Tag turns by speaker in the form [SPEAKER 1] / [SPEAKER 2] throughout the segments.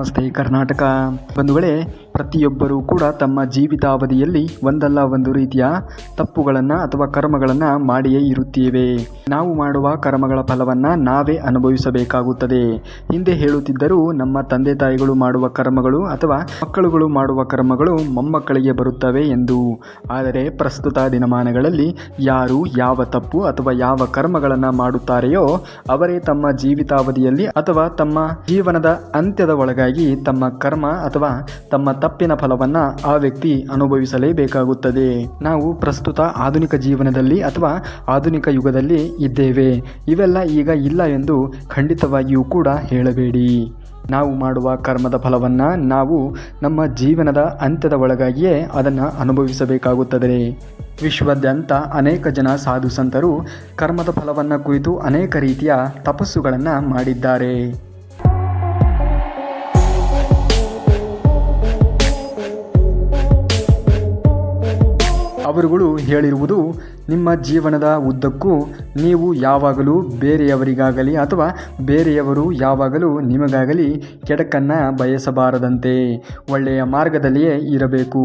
[SPEAKER 1] ನಮಸ್ತೆ ಕರ್ನಾಟಕ ಬಂಧುಗಳೇ, ಪ್ರತಿಯೊಬ್ಬರೂ ಕೂಡ ತಮ್ಮ ಜೀವಿತಾವಧಿಯಲ್ಲಿ ಒಂದಲ್ಲ ಒಂದು ರೀತಿಯ ತಪ್ಪುಗಳನ್ನು ಅಥವಾ ಕರ್ಮಗಳನ್ನು ಮಾಡಿಯೇ ಇರುತ್ತೇವೆ. ನಾವು ಮಾಡುವ ಕರ್ಮಗಳ ಫಲವನ್ನು ನಾವೇ ಅನುಭವಿಸಬೇಕಾಗುತ್ತದೆ. ಹಿಂದೆ ಹೇಳುತ್ತಿದ್ದರೂ ನಮ್ಮ ತಂದೆ ತಾಯಿಗಳು ಮಾಡುವ ಕರ್ಮಗಳು ಅಥವಾ ಮಕ್ಕಳುಗಳು ಮಾಡುವ ಕರ್ಮಗಳು ಮೊಮ್ಮಕ್ಕಳಿಗೆ ಬರುತ್ತವೆ ಎಂದು. ಆದರೆ ಪ್ರಸ್ತುತ ದಿನಮಾನಗಳಲ್ಲಿ ಯಾರು ಯಾವ ತಪ್ಪು ಅಥವಾ ಯಾವ ಕರ್ಮಗಳನ್ನು ಮಾಡುತ್ತಾರೆಯೋ ಅವರೇ ತಮ್ಮ ಜೀವಿತಾವಧಿಯಲ್ಲಿ ಅಥವಾ ತಮ್ಮ ಜೀವನದ ಅಂತ್ಯದ ಒಳಗಾಗಿ ತಮ್ಮ ಕರ್ಮ ಅಥವಾ ತಮ್ಮ ತಪ್ಪಿನ ಫಲವನ್ನು ಆ ವ್ಯಕ್ತಿ ಅನುಭವಿಸಲೇಬೇಕಾಗುತ್ತದೆ. ನಾವು ಪ್ರಸ್ತುತ ಆಧುನಿಕ ಜೀವನದಲ್ಲಿ ಅಥವಾ ಆಧುನಿಕ ಯುಗದಲ್ಲಿ ಇದ್ದೇವೆ. ಇವೆಲ್ಲ ಈಗ ಇಲ್ಲ ಎಂದು ಖಂಡಿತವಾಗಿಯೂ ಕೂಡ ಹೇಳಬೇಡಿ. ನಾವು ಮಾಡುವ ಕರ್ಮದ ಫಲವನ್ನು ನಾವು ನಮ್ಮ ಜೀವನದ ಅಂತ್ಯದ ಒಳಗಾಗಿಯೇ ಅದನ್ನು ಅನುಭವಿಸಬೇಕಾಗುತ್ತದೆ. ವಿಶ್ವಾದ್ಯಂತ ಅನೇಕ ಜನ ಸಾಧು ಸಂತರು ಕರ್ಮದ ಫಲವನ್ನು ಕುರಿತು ಅನೇಕ ರೀತಿಯ ತಪಸ್ಸುಗಳನ್ನು ಮಾಡಿದ್ದಾರೆ. ಅವರುಗಳು ಹೇಳಿರುವುದು, ನಿಮ್ಮ ಜೀವನದ ಉದ್ದಕ್ಕೂ ನೀವು ಯಾವಾಗಲೂ ಬೇರೆಯವರಿಗಾಗಲಿ ಅಥವಾ ಬೇರೆಯವರು ಯಾವಾಗಲೂ ನಿಮಗಾಗಲಿ ಕೆಡಕನ್ನು ಬಯಸಬಾರದಂತೆ ಒಳ್ಳೆಯ ಮಾರ್ಗದಲ್ಲಿಯೇ ಇರಬೇಕು,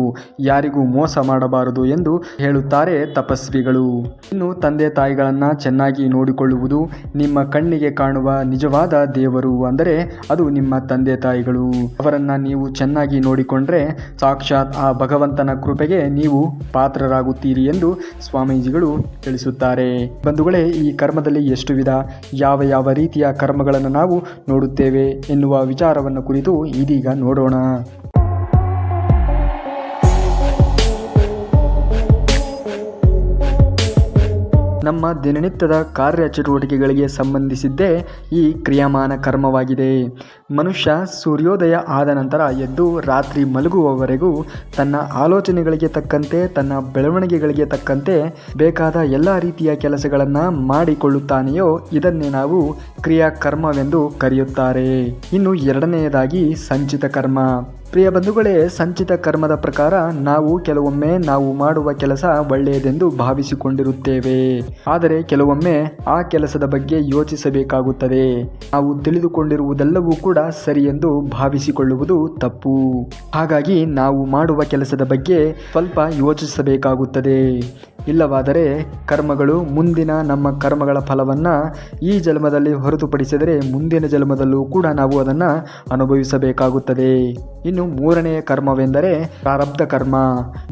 [SPEAKER 1] ಯಾರಿಗೂ ಮೋಸ ಮಾಡಬಾರದು ಎಂದು ಹೇಳುತ್ತಾರೆ ತಪಸ್ವಿಗಳು. ಇನ್ನು ತಂದೆ ತಾಯಿಗಳನ್ನು ಚೆನ್ನಾಗಿ ನೋಡಿಕೊಳ್ಳುವುದು. ನಿಮ್ಮ ಕಣ್ಣಿಗೆ ಕಾಣುವ ನಿಜವಾದ ದೇವರು ಅಂದರೆ ಅದು ನಿಮ್ಮ ತಂದೆ ತಾಯಿಗಳು. ಅವರನ್ನು ನೀವು ಚೆನ್ನಾಗಿ ನೋಡಿಕೊಂಡ್ರೆ ಸಾಕ್ಷಾತ್ ಆ ಭಗವಂತನ ಕೃಪೆಗೆ ನೀವು ಪಾತ್ರರಾಗುತ್ತೀರಿ ಎಂದು ಸ್ವಾಮೀಜಿಗಳು ತಿಳಿಸುತ್ತಾರೆ. ಬಂಧುಗಳೇ, ಈ ಕರ್ಮದಲ್ಲಿ ಎಷ್ಟು ವಿಧ, ಯಾವ ರೀತಿಯ ಕರ್ಮಗಳನ್ನು ನಾವು ನೋಡುತ್ತೇವೆ ಎನ್ನುವ ವಿಚಾರವನ್ನು ಕುರಿತು ಇದೀಗ ನೋಡೋಣ. ನಮ್ಮ ದಿನನಿತ್ಯದ ಕಾರ್ಯಚಟುವಟಿಕೆಗಳಿಗೆ ಸಂಬಂಧಿಸಿದ್ದೇ ಈ ಕ್ರಿಯಮಾನ ಕರ್ಮವಾಗಿದೆ. ಮನುಷ್ಯ ಸೂರ್ಯೋದಯ ಆದ ನಂತರ ಎದ್ದು ರಾತ್ರಿ ಮಲಗುವವರೆಗೂ ತನ್ನ ಆಲೋಚನೆಗಳಿಗೆ ತಕ್ಕಂತೆ, ತನ್ನ ಬೆಳವಣಿಗೆಗಳಿಗೆ ತಕ್ಕಂತೆ ಬೇಕಾದ ಎಲ್ಲ ರೀತಿಯ ಕೆಲಸಗಳನ್ನು ಮಾಡಿಕೊಳ್ಳುತ್ತಾನೆಯೋ ಇದನ್ನೇ ನಾವು ಕ್ರಿಯಾಕರ್ಮವೆಂದು ಕರೆಯುತ್ತಾರೆ. ಇನ್ನು ಎರಡನೆಯದಾಗಿ ಸಂಚಿತ ಕರ್ಮ. ಪ್ರಿಯ ಬಂಧುಗಳೇ, ಸಂಚಿತ ಕರ್ಮದ ಪ್ರಕಾರ ನಾವು ಕೆಲವೊಮ್ಮೆ ನಾವು ಮಾಡುವ ಕೆಲಸ ಒಳ್ಳೆಯದೆಂದು ಭಾವಿಸಿಕೊಂಡಿರುತ್ತೇವೆ. ಆದರೆ ಕೆಲವೊಮ್ಮೆ ಆ ಕೆಲಸದ ಬಗ್ಗೆ ಯೋಚಿಸಬೇಕಾಗುತ್ತದೆ. ನಾವು ತಿಳಿದುಕೊಂಡಿರುವುದೆಲ್ಲವೂ ಕೂಡ ಸರಿ ಎಂದು ಭಾವಿಸಿಕೊಳ್ಳುವುದು ತಪ್ಪು. ಹಾಗಾಗಿ ನಾವು ಮಾಡುವ ಕೆಲಸದ ಬಗ್ಗೆ ಸ್ವಲ್ಪ ಯೋಚಿಸಬೇಕಾಗುತ್ತದೆ. ಇಲ್ಲವಾದರೆ ಕರ್ಮಗಳು ಮುಂದಿನ ನಮ್ಮ ಕರ್ಮಗಳ ಫಲವನ್ನು ಈ ಜನ್ಮದಲ್ಲಿ ಹೊರತುಪಡಿಸಿದರೆ ಮುಂದಿನ ಜನ್ಮದಲ್ಲೂ ಕೂಡ ನಾವು ಅದನ್ನು ಅನುಭವಿಸಬೇಕಾಗುತ್ತದೆ. ಇನ್ನು ಮೂರನೆಯ ಕರ್ಮವೆಂದರೆ ಪ್ರಾರಬ್ಧ ಕರ್ಮ.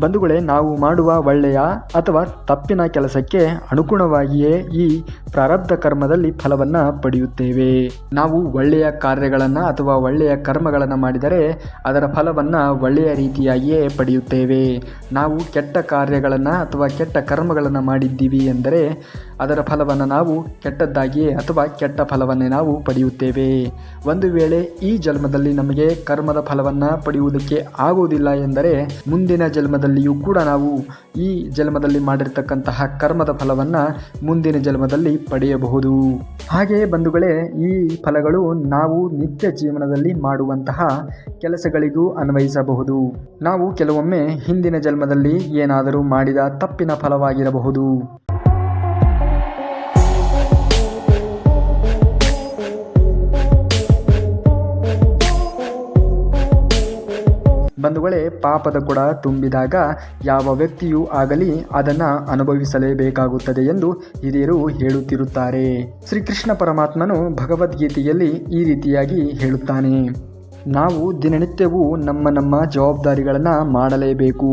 [SPEAKER 1] ಬಂಧುಗಳೇ, ನಾವು ಮಾಡುವ ಒಳ್ಳೆಯ ಅಥವಾ ತಪ್ಪಿನ ಕೆಲಸಕ್ಕೆ ಅನುಗುಣವಾಗಿಯೇ ಈ ಪ್ರಾರಬ್ಧ ಕರ್ಮದಲ್ಲಿ ಫಲವನ್ನು ಪಡೆಯುತ್ತೇವೆ. ನಾವು ಒಳ್ಳೆಯ ಕಾರ್ಯಗಳನ್ನು ಅಥವಾ ಒಳ್ಳೆಯ ಕರ್ಮಗಳನ್ನು ಮಾಡಿದರೆ ಅದರ ಫಲವನ್ನು ಒಳ್ಳೆಯ ರೀತಿಯಾಗಿಯೇ ಪಡೆಯುತ್ತೇವೆ. ನಾವು ಕೆಟ್ಟ ಕಾರ್ಯಗಳನ್ನು ಅಥವಾ ಕೆಟ್ಟ ಕರ್ಮಗಳನ್ನು ಮಾಡಿದ್ದೀವಿ ಎಂದರೆ ಅದರ ಫಲವನ್ನು ನಾವು ಕೆಟ್ಟದ್ದಾಗಿಯೇ ಅಥವಾ ಕೆಟ್ಟ ಫಲವನ್ನೇ ನಾವು ಪಡೆಯುತ್ತೇವೆ. ಒಂದು ವೇಳೆ ಈ ಜನ್ಮದಲ್ಲಿ ನಮಗೆ ಕರ್ಮದ ಫಲವನ್ನು ಪಡೆಯುವುದಕ್ಕೆ ಆಗುವುದಿಲ್ಲ ಎಂದರೆ ಮುಂದಿನ ಜನ್ಮದಲ್ಲಿಯೂ ಕೂಡ ನಾವು ಈ ಜನ್ಮದಲ್ಲಿ ಮಾಡಿರ್ತಕ್ಕಂತಹ ಕರ್ಮದ ಫಲವನ್ನು ಮುಂದಿನ ಜನ್ಮದಲ್ಲಿ ಪಡೆಯಬಹುದು. ಹಾಗೆಯೇ ಬಂಧುಗಳೇ, ಈ ಫಲಗಳು ನಾವು ನಿತ್ಯ ಜೀವನದಲ್ಲಿ ಮಾಡುವಂತಹ ಕೆಲಸಗಳಿಗೂ ಅನ್ವಯಿಸಬಹುದು. ನಾವು ಕೆಲವೊಮ್ಮೆ ಹಿಂದಿನ ಜನ್ಮದಲ್ಲಿ ಏನಾದರೂ ಮಾಡಿದ ತಪ್ಪಿನ ಫಲವಾಗಿರಬಹುದು. ಬಂಧುಗಳೇ, ಪಾಪದ ಕೊಡ ತುಂಬಿದಾಗ ಯಾವ ವ್ಯಕ್ತಿಯೂ ಆಗಲಿ ಅದನ್ನು ಅನುಭವಿಸಲೇಬೇಕಾಗುತ್ತದೆ ಎಂದು ಹಿರಿಯರು ಹೇಳುತ್ತಿರುತ್ತಾರೆ. ಶ್ರೀಕೃಷ್ಣ ಪರಮಾತ್ಮನು ಭಗವದ್ಗೀತೆಯಲ್ಲಿ ಈ ರೀತಿಯಾಗಿ ಹೇಳುತ್ತಾನೆ, ನಾವು ದಿನನಿತ್ಯವೂ ನಮ್ಮ ಜವಾಬ್ದಾರಿಗಳನ್ನು ಮಾಡಲೇಬೇಕು,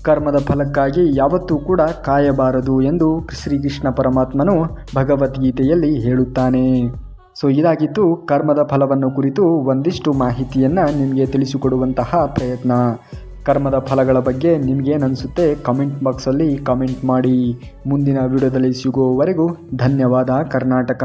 [SPEAKER 1] ಕರ್ಮದ ಫಲಕ್ಕಾಗಿ ಯಾವತ್ತೂ ಕೂಡ ಕಾಯಬಾರದು ಎಂದು ಶ್ರೀಕೃಷ್ಣ ಪರಮಾತ್ಮನು ಭಗವದ್ಗೀತೆಯಲ್ಲಿ ಹೇಳುತ್ತಾನೆ. ಇದಾಗಿತ್ತು ಕರ್ಮದ ಫಲವನ್ನು ಕುರಿತು ಒಂದಿಷ್ಟು ಮಾಹಿತಿಯನ್ನು ನಿಮಗೆ ತಿಳಿಸಿಕೊಡುವಂತಹ ಪ್ರಯತ್ನ. ಕರ್ಮದ ಫಲಗಳ ಬಗ್ಗೆ ನಿಮಗೇನನ್ನಿಸುತ್ತೆ ಕಮೆಂಟ್ ಬಾಕ್ಸಲ್ಲಿ ಕಮೆಂಟ್ ಮಾಡಿ. ಮುಂದಿನ ವಿಡಿಯೋದಲ್ಲಿ ಸಿಗುವವರೆಗೂ ಧನ್ಯವಾದ ಕರ್ನಾಟಕ.